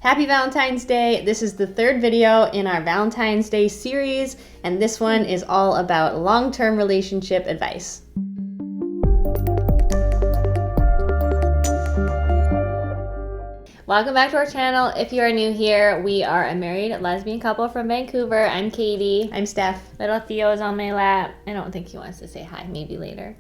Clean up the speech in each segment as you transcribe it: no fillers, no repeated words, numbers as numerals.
Happy Valentine's Day. This is the third video in our Valentine's Day series, and this one is all about long-term relationship advice. Welcome back to our channel. If you are new here, we are a married lesbian couple from Vancouver. I'm Katie. I'm Steph. Little Theo is on my lap. I don't think he wants to say hi, maybe later.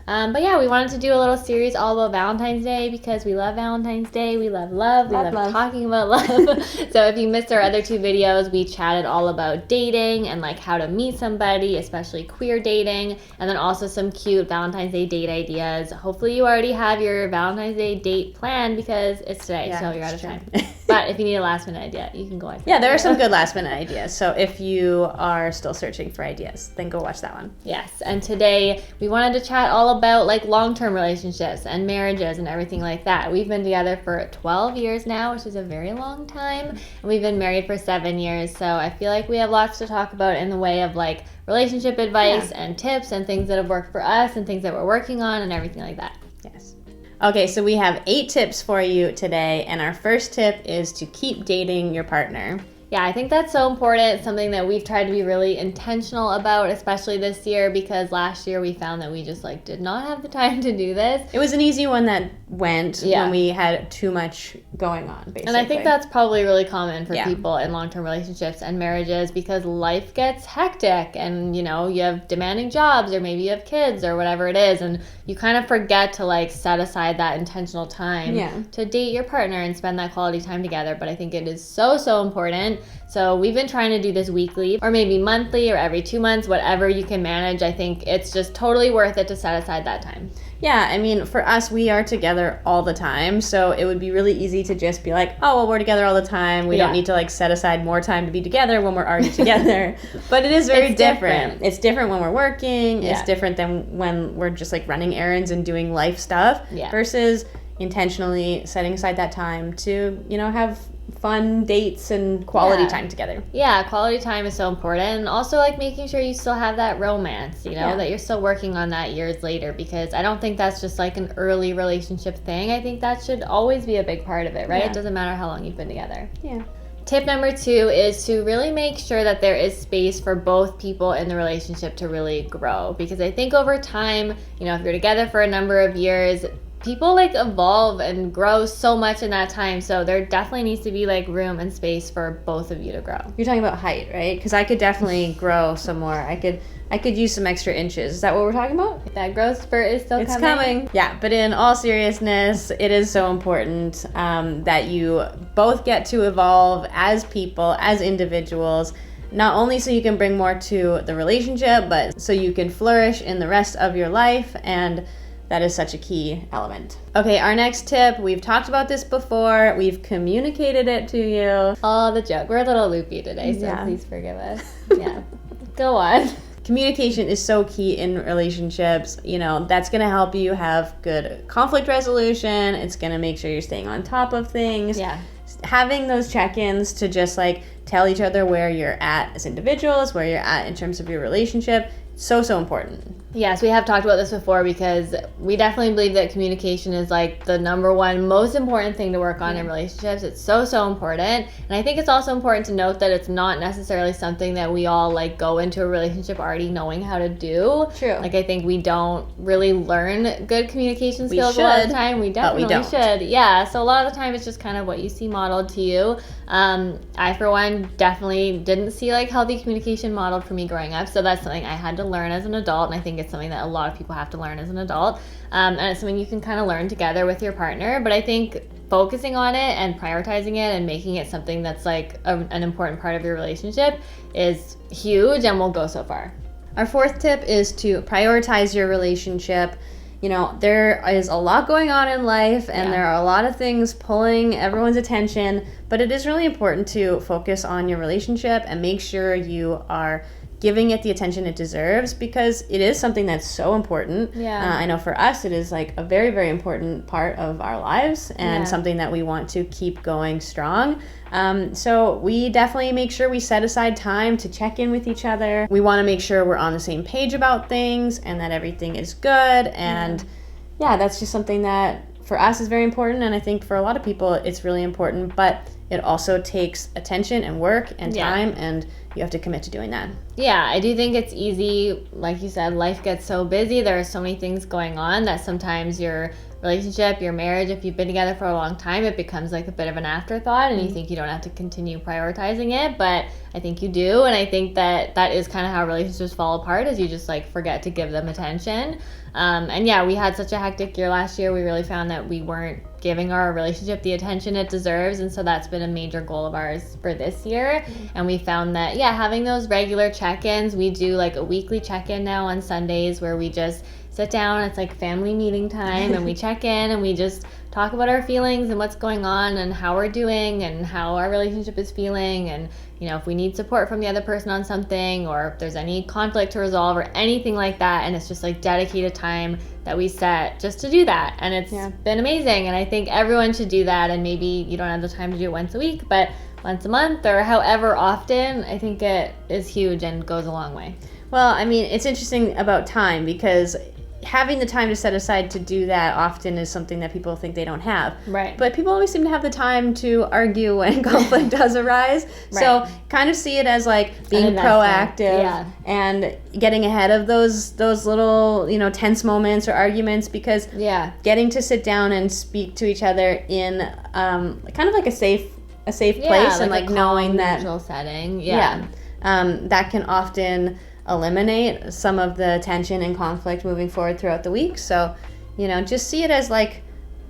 But yeah, we wanted to do a little series all about Valentine's Day because we love Valentine's Day. We love love. We love talking about love. So if you missed our other two videos, we chatted all about dating and like how to meet somebody, especially queer dating, and then also some cute Valentine's Day date ideas. Hopefully you already have your Valentine's Day date planned because it's today, so you're out of time. But if you need a last minute idea, you can go watch that. Yeah, there are some good last minute ideas. So if you are still searching for ideas, then go watch that one. Yes, and today we wanted to chat all about like long-term relationships and marriages and everything like that. We've been together for 12 years now, which is a very long time, and we've been married for 7 years. So I feel like we have lots to talk about in the way of like relationship advice and tips and things that have worked for us and things that we're working on and everything like that. Yes. Okay, so we have 8 tips for you today, and our first tip is to keep dating your partner. Yeah, I think that's so important. It's something that we've tried to be really intentional about, especially this year, because last year we found that we just like did not have the time to do this. It was an easy one that went when we had too much going on, basically. And I think that's probably really common for people in long-term relationships and marriages because life gets hectic and, you know, you have demanding jobs or maybe you have kids or whatever it is, and you kind of forget to like set aside that intentional time to date your partner and spend that quality time together. But I think it is so, so important. So we've been trying to do this weekly or maybe monthly or every 2 months, whatever you can manage. I think it's just totally worth it to set aside that time. Yeah, I mean, for us, we are together all the time, so it would be really easy to just be like, oh, well, we're together all the time. We don't need to like set aside more time to be together when we're already together. But it is very different. It's different when we're working. It's different than when we're just like running errands and doing life stuff versus intentionally setting aside that time to, you know, have fun dates and quality time together. Yeah, quality time is so important. And also like making sure you still have that romance, you know, that you're still working on that years later, because I don't think that's just like an early relationship thing. I think that should always be a big part of it, right? It doesn't matter how long you've been together. Yeah. Tip number 2 is to really make sure that there is space for both people in the relationship to really grow. Because I think over time, you know, if you're together for a number of years, people like evolve and grow so much in that time. So there definitely needs to be like room and space for both of you to grow. You're talking about height, right? Because I could definitely grow some more. I could use some extra inches. Is that what we're talking about? That growth spurt is still coming. It's coming. Yeah, but in all seriousness, it is so important that you both get to evolve as people, as individuals, not only so you can bring more to the relationship, but so you can flourish in the rest of your life, and that is such a key element. Okay, our next tip, we've talked about this before. We've communicated it to you. Oh, the joke. We're a little loopy today, so please forgive us. Yeah, go on. Communication is so key in relationships. You know, that's going to help you have good conflict resolution. It's going to make sure you're staying on top of things. Yeah. Having those check-ins to just like tell each other where you're at as individuals, where you're at in terms of your relationship, so important. Yes, we have talked about this before because we definitely believe that communication is like the number one most important thing to work on in relationships. It's so, so important. And I think it's also important to note that it's not necessarily something that we all like go into a relationship already knowing how to do. True. Like I think we don't really learn good communication skills a lot of the time. We definitely should. Yeah, so a lot of the time it's just kind of what you see modeled to you. I, for one, definitely didn't see like healthy communication modeled for me growing up. So that's something I had to learn as an adult, and I think it's something that a lot of people have to learn as an adult, and it's something you can kind of learn together with your partner. But I think focusing on it and prioritizing it and making it something that's like an important part of your relationship is huge and will go so far. Our fourth tip is to prioritize your relationship. You know, there is a lot going on in life, and there are a lot of things pulling everyone's attention, but it is really important to focus on your relationship and make sure you are giving it the attention it deserves, because it is something that's so important. I know for us it is like a very, very important part of our lives and something that we want to keep going strong. So we definitely make sure we set aside time to check in with each other. We want to make sure we're on the same page about things and that everything is good. And that's just something that for us is very important, and I think for a lot of people it's really important. But it also takes attention and work and time, and you have to commit to doing that. Yeah, I do think it's easy. Like you said, life gets so busy. There are so many things going on that sometimes your relationship, your marriage, if you've been together for a long time, it becomes like a bit of an afterthought, and you think you don't have to continue prioritizing it, but I think you do. And I think that is kind of how relationships fall apart, is you just like forget to give them attention. And yeah, we had such a hectic year last year. We really found that we weren't giving our relationship the attention it deserves, and so that's been a major goal of ours for this year. And we found that having those regular check-ins, we do like a weekly check-in now on Sundays where we just sit down. It's like family meeting time, and we check in and we just talk about our feelings and what's going on and how we're doing and how our relationship is feeling, and if we need support from the other person on something, or if there's any conflict to resolve or anything like that. And it's just like dedicated time that we set just to do that, and it's been amazing. And I think everyone should do that, and maybe you don't have the time to do it once a week, but once a month or however often, I think it is huge and goes a long way. Well, I mean, it's interesting about time, because having the time to set aside to do that often is something that people think they don't have. Right. But people always seem to have the time to argue when conflict does arise. Right. So kind of see it as like being proactive and getting ahead of those little, tense moments or arguments, because getting to sit down and speak to each other in kind of like a safe place, and like knowing that neutral setting. That can often eliminate some of the tension and conflict moving forward throughout the week. So, just see it as like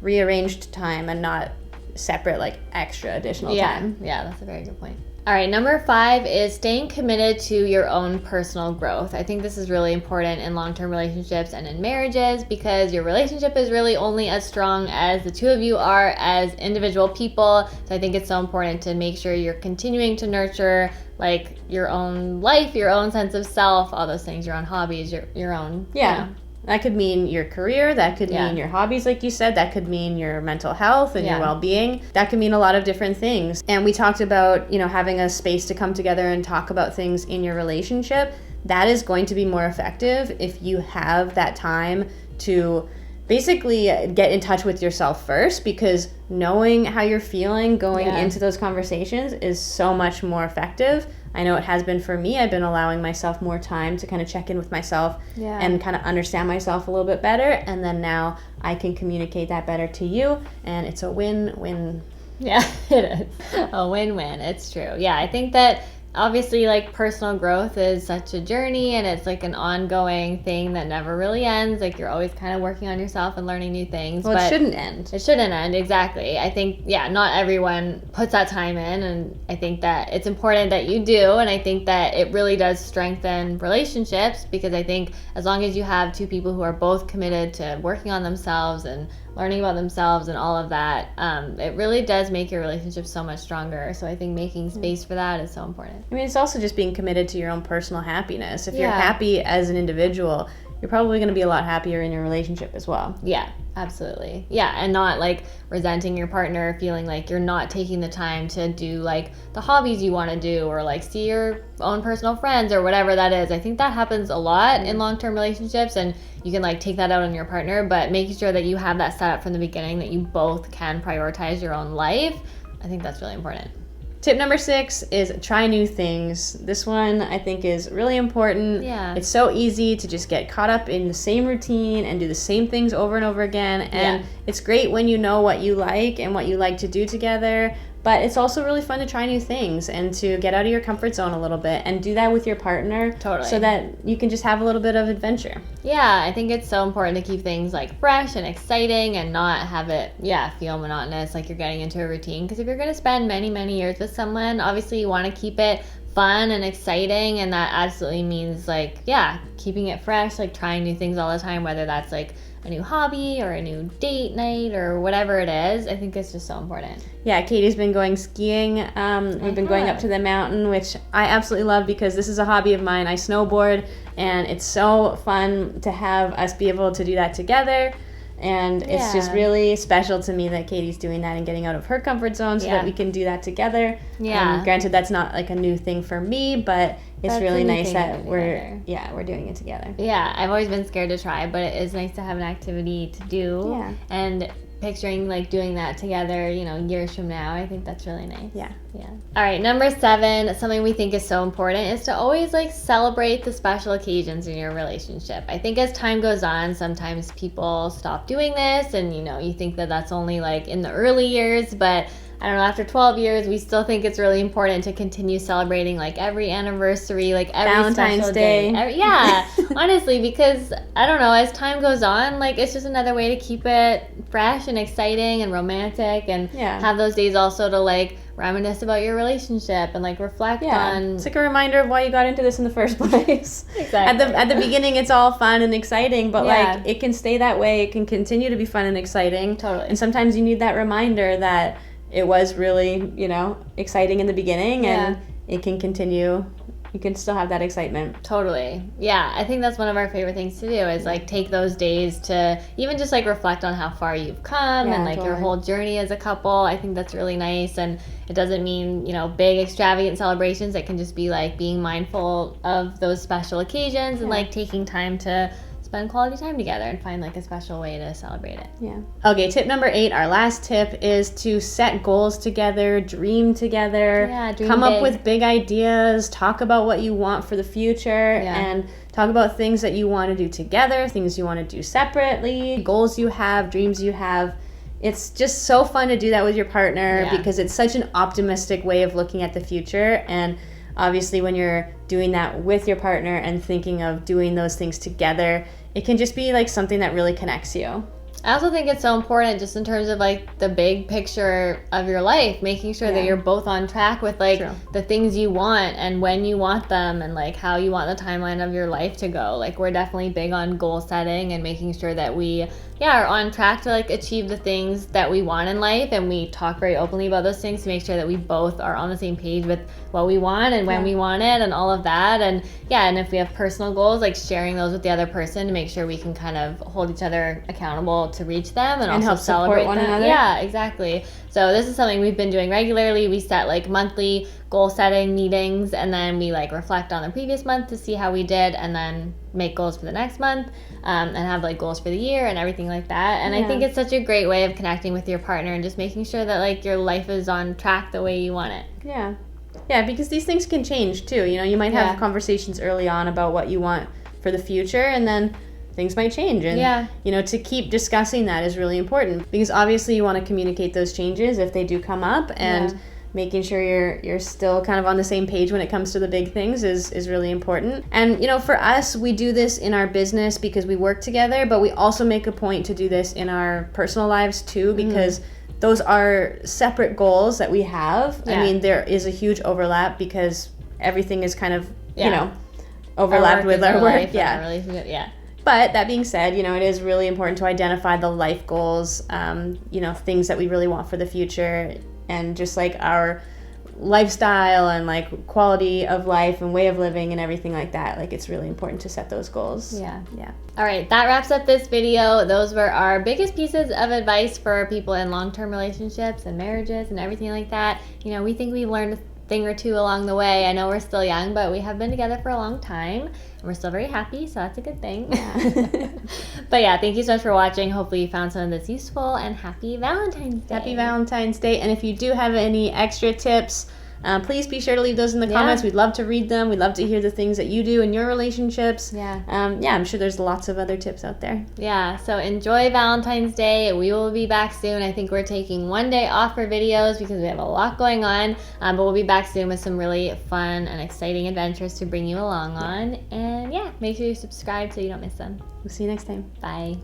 rearranged time and not separate, like extra additional time. Yeah, that's a very good point. All right, number 5 is staying committed to your own personal growth. I think this is really important in long-term relationships and in marriages, because your relationship is really only as strong as the two of you are as individual people. So I think it's so important to make sure you're continuing to nurture like your own life, your own sense of self, all those things, your own hobbies, your own. That could mean your career, that could mean your hobbies, like you said, that could mean your mental health and your well-being. That could mean a lot of different things. And we talked about, having a space to come together and talk about things in your relationship. That is going to be more effective if you have that time to basically get in touch with yourself first, because knowing how you're feeling going into those conversations is so much more effective. I know it has been for me. I've been allowing myself more time to kind of check in with myself and kind of understand myself a little bit better. And then now I can communicate that better to you. And it's a win-win. Yeah, it is. A win-win. It's true. Yeah, I think that obviously like personal growth is such a journey, and it's like an ongoing thing that never really ends. Like you're always kind of working on yourself and learning new things. Well, it shouldn't end. It shouldn't end, exactly. I think, not everyone puts that time in, and I think that it's important that you do, and I think that it really does strengthen relationships, because I think as long as you have two people who are both committed to working on themselves and learning about themselves and all of that, it really does make your relationship so much stronger. So I think making space for that is so important. I mean, it's also just being committed to your own personal happiness. If you're happy as an individual, you're probably going to be a lot happier in your relationship as well. Yeah, absolutely. Yeah, and not like resenting your partner, feeling like you're not taking the time to do like the hobbies you want to do, or like see your own personal friends or whatever that is. I think that happens a lot in long-term relationships, and you can like take that out on your partner, but making sure that you have that set up from the beginning, that you both can prioritize your own life. I think that's really important. Tip number 6 is try new things. This one I think is really important. Yeah. It's so easy to just get caught up in the same routine and do the same things over and over again. And it's great when you know what you like and what you like to do together. But it's also really fun to try new things and to get out of your comfort zone a little bit, and do that with your partner. Totally. So that you can just have a little bit of adventure. Yeah, I think it's so important to keep things like fresh and exciting and not have it, feel monotonous, like you're getting into a routine. Because if you're going to spend many, many years with someone, obviously you want to keep it fun and exciting, and that absolutely means like, keeping it fresh, like trying new things all the time, whether that's like a new hobby or a new date night or whatever it is. I think it's just so important. Yeah, Katie's been going skiing. We've been going up to the mountain, which I absolutely love, because this is a hobby of mine. I snowboard, and it's so fun to have us be able to do that together. And it's just really special to me that Katie's doing that and getting out of her comfort zone so that we can do that together. Yeah. Granted, that's not like a new thing for me, but it's really nice that we're doing it together. Yeah, I've always been scared to try, but it is nice to have an activity to do. Yeah. And picturing like doing that together, you know, years from now. I think that's really nice. Yeah. All right, number 7, something we think is so important is to always like celebrate the special occasions in your relationship. I think as time goes on, sometimes people stop doing this, and you know, you think that that's only like in the early years, but I don't know, after 12 years, we still think it's really important to continue celebrating like every anniversary, like every Valentine's Day. Yeah, honestly, because I don't know, as time goes on, like it's just another way to keep it fresh and exciting and romantic, and have those days also to like reminisce about your relationship and like reflect on. It's like a reminder of why you got into this in the first place. Exactly. At the beginning, it's all fun and exciting, but like it can stay that way. It can continue to be fun and exciting. Totally. And sometimes you need that reminder that it was really, you know, exciting in the beginning, and it can continue. You can still have that excitement. Totally. Yeah, I think that's one of our favorite things to do is like take those days to even just like reflect on how far you've come and like your whole journey as a couple. I think that's really nice, and it doesn't mean, you know, big extravagant celebrations. It can just be like being mindful of those special occasions and like taking time to spend quality time together and find like a special way to celebrate it. Yeah. Okay, tip number 8, our last tip, is to set goals together, dream together, come up with big ideas, talk about what you want for the future, and talk about things that you want to do together, things you want to do separately, goals you have, dreams you have. It's just so fun to do that with your partner because it's such an optimistic way of looking at the future. And obviously when you're doing that with your partner and thinking of doing those things together, it can just be like something that really connects you. I also think it's so important just in terms of like the big picture of your life, making sure that you're both on track with like the things you want and when you want them and like how you want the timeline of your life to go. Like we're definitely big on goal setting and making sure that we are on track to like achieve the things that we want in life, and we talk very openly about those things to make sure that we both are on the same page with what we want and when we want it and all of that. And and if we have personal goals, like sharing those with the other person to make sure we can kind of hold each other accountable to reach them and also help celebrate one them. another. Yeah, exactly. So this is something we've been doing regularly. We set like monthly goal setting meetings, and then we like reflect on the previous month to see how we did, and then make goals for the next month, and have like goals for the year and everything like that. And I think it's such a great way of connecting with your partner and just making sure that like your life is on track the way you want it. Yeah, because these things can change too. You know, you might have conversations early on about what you want for the future, and then things might change. And, you know, to keep discussing that is really important, because obviously you want to communicate those changes if they do come up, and making sure you're still kind of on the same page when it comes to the big things is really important. And, you know, for us, we do this in our business because we work together, but we also make a point to do this in our personal lives too, because those are separate goals that we have. I mean, there is a huge overlap because everything is kind of, you know, overlapped with our work. But that being said, you know, it is really important to identify the life goals, you know, things that we really want for the future, and just like our lifestyle and like quality of life and way of living and everything like that. Like it's really important to set those goals. All right, that wraps up this video. Those were our biggest pieces of advice for people in long-term relationships and marriages and everything like that. You know, we think we've learned a thing or two along the way. I know we're still young, but we have been together for a long time, and we're still very happy, so that's a good thing. But yeah, thank you so much for watching. Hopefully you found some of this useful, and happy Valentine's Day. Happy Valentine's Day. And if you do have any extra tips, please be sure to leave those in the comments. We'd love to read them. We'd love to hear the things that you do in your relationships. I'm sure there's lots of other tips out there. So enjoy Valentine's Day. We will be back soon. I think we're taking one day off for videos because we have a lot going on, but we'll be back soon with some really fun and exciting adventures to bring you along on. And make sure you subscribe so you don't miss them. We'll see you next time. Bye.